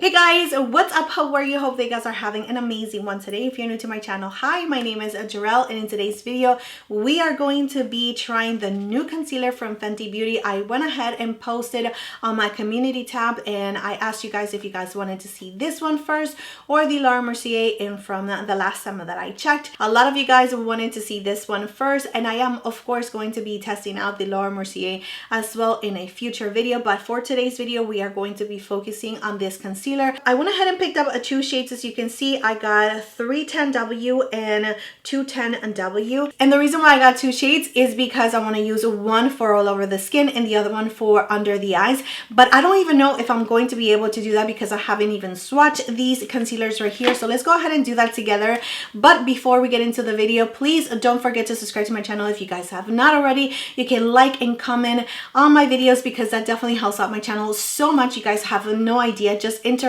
Hey guys, what's up? How are you? Hope that you guys are having an amazing one today. If you're new to my channel, hi, my name is Jarrell, and in today's video we are going to be trying the new concealer from Fenty Beauty. I went ahead and posted on my community tab and I asked you guys if you guys wanted to see this one first or the MERCIER, and from the last time that I checked, a lot of you guys wanted to see this one first, and I am of course going to be testing out the MERCIER as well in a future video, but for today's video we are going to be focusing on this concealer. I went ahead and picked up two shades. As you can see, I got 310W and 210W, and the reason why I got two shades is because I want to use one for all over the skin and the other one for under the eyes, but I don't even know if I'm going to be able to do that because I haven't even swatched these concealers right here. So let's go ahead and do that together. But before we get into the video, please don't forget to subscribe to my channel if you guys have not already. You can like and comment on my videos because that definitely helps out my channel so much. You guys have no idea. Just interacting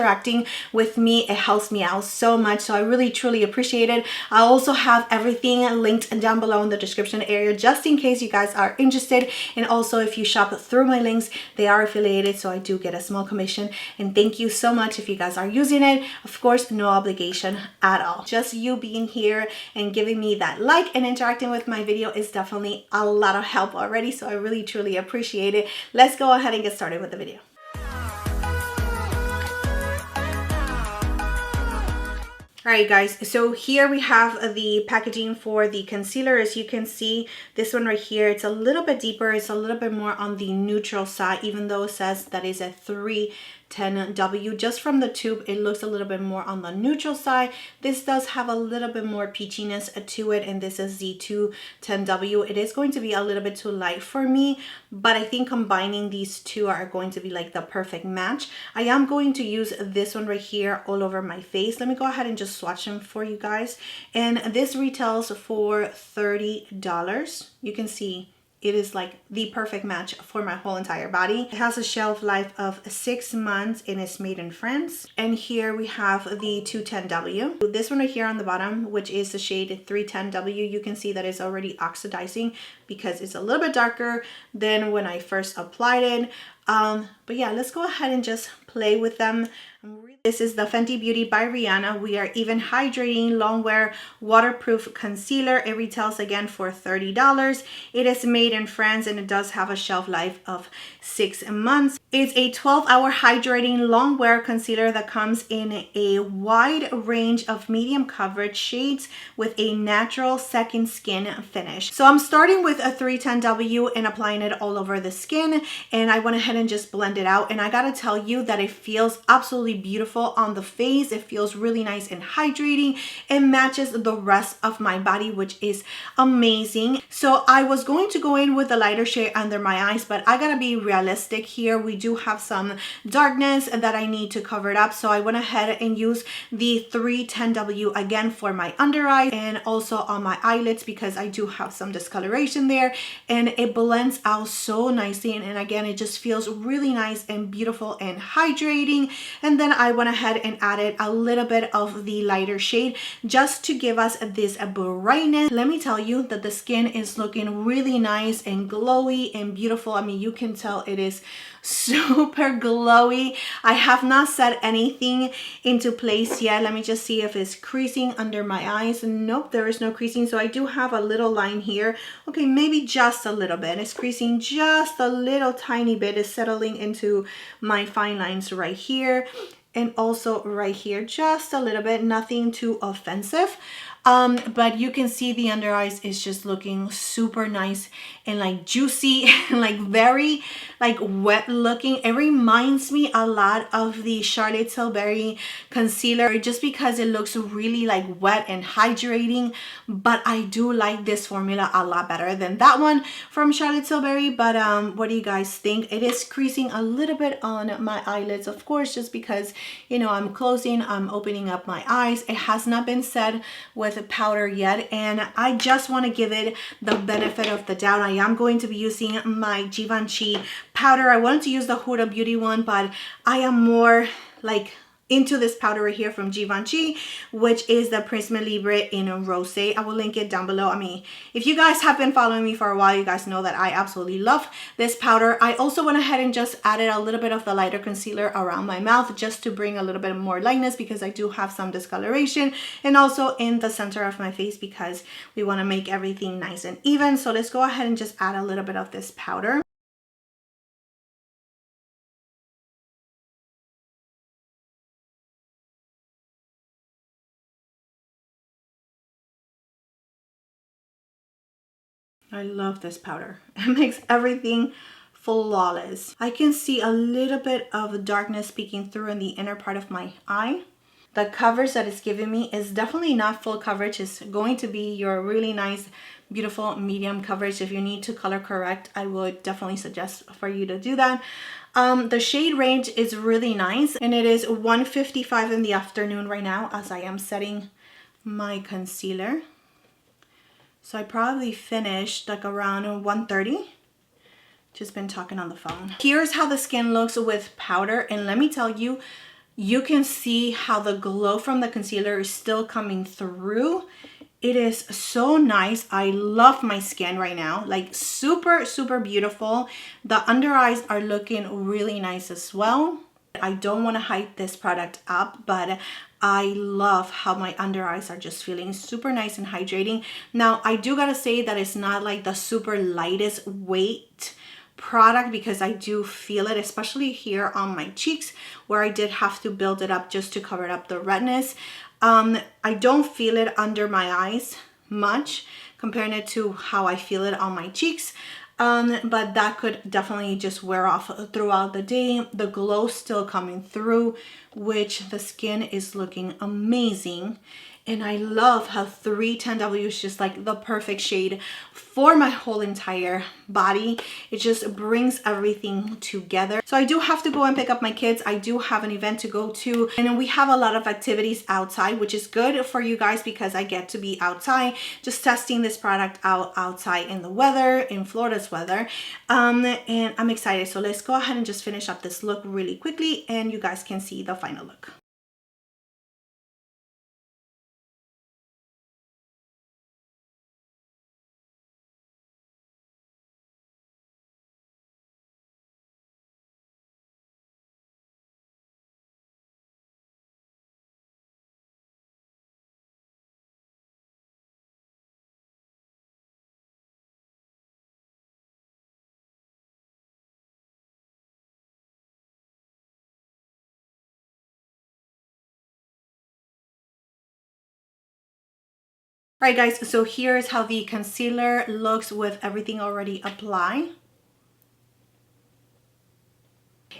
with me, it helps me out so much, so I really truly appreciate it. I also have everything linked down below in the description area just in case you guys are interested, and also if you shop through my links, they are affiliated, so I do get a small commission, and thank you so much if you guys are using it. Of course, no obligation at all. Just you being here and giving me that like and interacting with my video is definitely a lot of help already, so I really truly appreciate it. Let's go ahead and get started with the video. Alright guys, so here we have the packaging for the concealer. As you can see, this one right here, it's a little bit deeper, it's a little bit more on the neutral side, even though it says that is a 310W. Just from the tube, it looks a little bit more on the neutral side. This does have a little bit more peachiness to it, and this is the 210W. It is going to be a little bit too light for me, but I think combining these two are going to be like the perfect match. I am going to use this one right here all over my face. Let me go ahead and just swatch them for you guys, and this retails for $30. You can see it is like the perfect match for my whole entire body. It has a shelf life of 6 months and it's made in France. And here we have the 210W. This one right here on the bottom, which is the shade 310W, you can see that it's already oxidizing because it's a little bit darker than when I first applied it. But yeah, let's go ahead and just play with them. This is the Fenty Beauty by Rihanna. We are even hydrating longwear waterproof concealer. It retails again for $30. It is made in France and it does have a shelf life of 6 months. It's a 12-hour hydrating longwear concealer that comes in a wide range of medium coverage shades with a natural second skin finish. So I'm starting with a 310W and applying it all over the skin, and I went ahead and just blend it out, and I gotta tell you that it feels absolutely beautiful on the face. It feels really nice and hydrating. It matches the rest of my body, which is amazing. So I was going to go in with a lighter shade under my eyes, but I gotta be realistic here. We do have some darkness that I need to cover it up, so I went ahead and used the 310W again for my under eye and also on my eyelids because I do have some discoloration there, and it blends out so nicely, and again it just feels really nice and beautiful and hydrating. And then I went ahead and added a little bit of the lighter shade just to give us this brightness. Let me tell you that the skin is looking really nice and glowy and beautiful. I mean, you can tell it is super glowy. I have not set anything into place yet. Let me just see if it's creasing under my eyes. Nope, there is no creasing. So I do have a little line here. Okay, maybe just a little bit. It's creasing just a little tiny bit. It's settling into my fine lines right here and also right here, just a little bit, nothing too offensive. But you can see the under eyes is just looking super nice and like juicy and like very like wet looking. It reminds me a lot of the Charlotte Tilbury concealer just because it looks really like wet and hydrating, but I do like this formula a lot better than that one from Charlotte Tilbury. But what do you guys think? It is creasing a little bit on my eyelids, of course, just because, you know, I'm closing, I'm opening up my eyes. It has not been set with powder yet, and I just want to give it the benefit of the doubt. I am going to be using my Givenchy powder. I wanted to use the Huda Beauty one, but I am more like into this powder right here from Givenchy, which is the Prisma Libre in Rosé. I will link it down below. I mean, if you guys have been following me for a while, you guys know that I absolutely love this powder. I also went ahead and just added a little bit of the lighter concealer around my mouth just to bring a little bit more lightness because I do have some discoloration, and also in the center of my face because we want to make everything nice and even. So let's go ahead and just add a little bit of this powder. I love this powder. It makes everything flawless. I can see a little bit of darkness peeking through in the inner part of my eye. The coverage that it's giving me is definitely not full coverage. It's going to be your really nice, beautiful medium coverage. If you need to color correct, I would definitely suggest for you to do that. The shade range is really nice, and it is 1:55 in the afternoon right now as I am setting my concealer. So I probably finished like around 1:30. Just been talking on the phone. Here's how the skin looks with powder. And let me tell you, you can see how the glow from the concealer is still coming through. It is so nice. I love my skin right now. Like super, super beautiful. The under eyes are looking really nice as well. I don't want to hype this product up, but I love how my under eyes are just feeling super nice and hydrating. Now, I do gotta say that it's not like the super lightest weight product because I do feel it, especially here on my cheeks where I did have to build it up just to cover up the redness. I don't feel it under my eyes much comparing it to how I feel it on my cheeks. But that could definitely just wear off throughout the day. The glow still coming through, which the skin is looking amazing. And I love how 310W is just like the perfect shade for my whole entire body. It just brings everything together. So I do have to go and pick up my kids. I do have an event to go to, and we have a lot of activities outside, which is good for you guys because I get to be outside just testing this product out outside in the weather, in Florida's weather. And I'm excited. So let's go ahead and just finish up this look really quickly and you guys can see the final look. All right, guys, so here's how the concealer looks with everything already applied.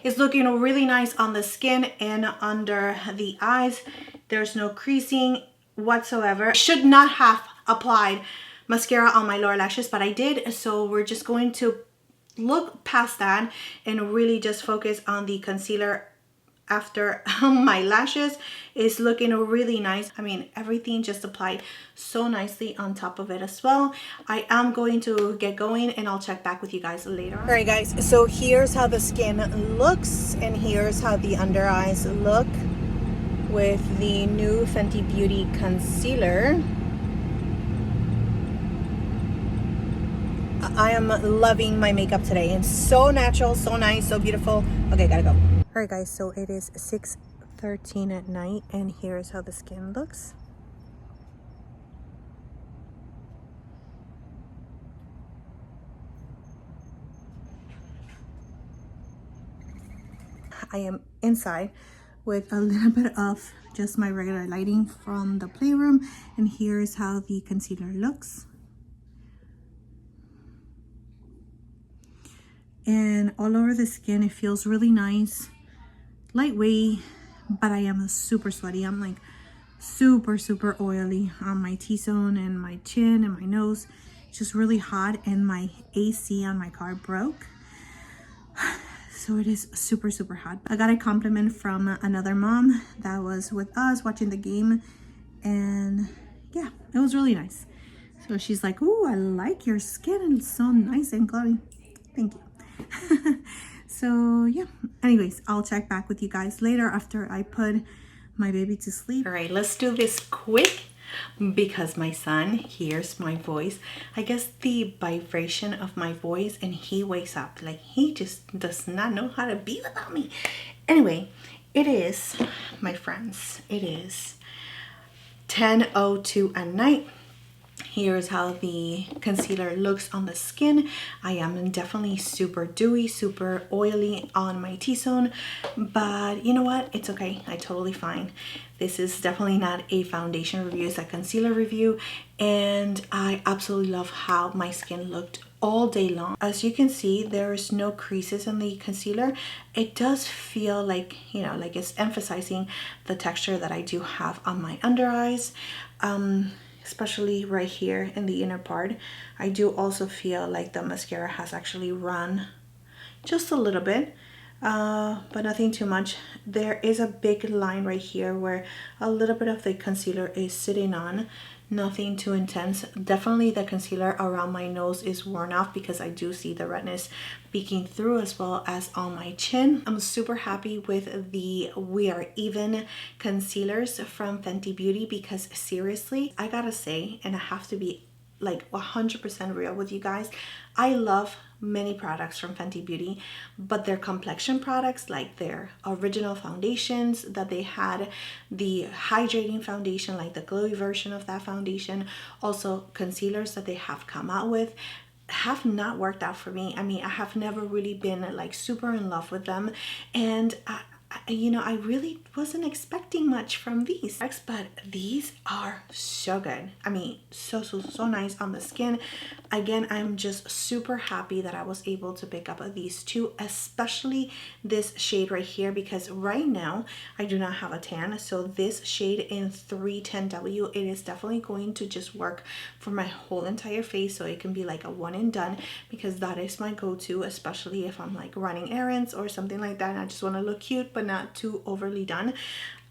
It's looking really nice on the skin and under the eyes. There's no creasing whatsoever. I should not have applied mascara on my lower lashes, but I did. So we're just going to look past that and really just focus on the concealer after my lashes. Is looking really nice. I mean, everything just applied so nicely on top of it as well. I am going to get going and I'll check back with you guys later. All right, guys, so here's how the skin looks and here's how the under eyes look with the new Fenty Beauty concealer. I am loving my makeup today. It's so natural, so nice, so beautiful. Okay, gotta go. All right, guys, so it is 6:13 at night and here's how the skin looks. I am inside with a little bit of just my regular lighting from the playroom, and here's how the concealer looks. And all over the skin, it feels really nice, lightweight, but I am super sweaty. I'm like super, super oily on my T-zone and my chin and my nose. It's just really hot, and my AC on my car broke. So it is super, super hot. I got a compliment from another mom that was with us watching the game, and yeah, it was really nice. So she's like, "Ooh, I like your skin. It's so nice and glowy." Thank you. So yeah, anyways, I'll check back with you guys later after I put my baby to sleep. All right, let's do this quick because my son hears my voice. I guess the vibration of my voice, and he wakes up. Like, he just does not know how to be without me. Anyway, it is, my friends, it is 10:02 at night. Here's how the concealer looks on the skin. I am definitely super dewy, super oily on my T-zone, but you know what? It's okay. I totally fine. This is definitely not a foundation review, it's a concealer review, and I absolutely love how my skin looked all day long. As you can see, there's no creases in the concealer. It does feel like, you know, like it's emphasizing the texture that I do have on my under eyes. Especially right here in the inner part. I do also feel like the mascara has actually run just a little bit, but nothing too much. There is a big line right here where a little bit of the concealer is sitting on. Nothing too intense. Definitely the concealer around my nose is worn off because I do see the redness peeking through, as well as on my chin. I'm super happy with the We Are Even concealers from Fenty Beauty because seriously, I gotta say, and I have to be like 100% real with you guys, I love many products from Fenty Beauty, but their complexion products, like their original foundations that they had, the hydrating foundation, like the glowy version of that foundation, also concealers that they have come out with, have not worked out for me. I mean, I have never really been like super in love with them, and you know, I really wasn't expecting much from these, but these are so good. I mean, so nice on the skin. Again, I'm just super happy that I was able to pick up these two, especially this shade right here, because right now I do not have a tan. So this shade in 310W, it is definitely going to just work for my whole entire face. So it can be like a one and done, because that is my go-to, especially if I'm like running errands or something like that and I just want to look cute but not too overly done.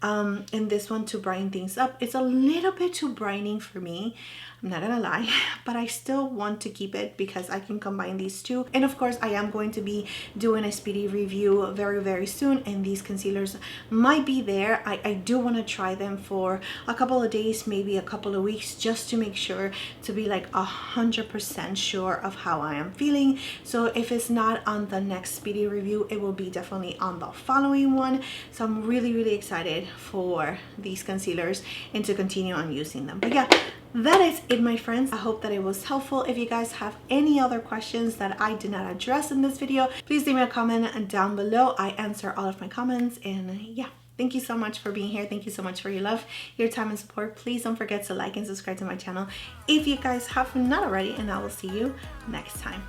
And this one, to brighten things up, it's a little bit too brightening for me, I'm not gonna lie, but I still want to keep it because I can combine these two. And of course, I am going to be doing a speedy review very soon, and these concealers might be there. I do want to try them for a couple of days, maybe a couple of weeks, just to make sure, to be like 100% sure of how I am feeling. So if it's not on the next speedy review, it will be definitely on the following one. So I'm really excited for these concealers and to continue on using them. But yeah, that is it, my friends. I hope that it was helpful. If you guys have any other questions that I did not address in this video, please leave me a comment down below. I answer all of my comments, and yeah, thank you so much for being here. Thank you so much for your love, your time, and support. Please don't forget to like and subscribe to my channel if you guys have not already, and I will see you next time.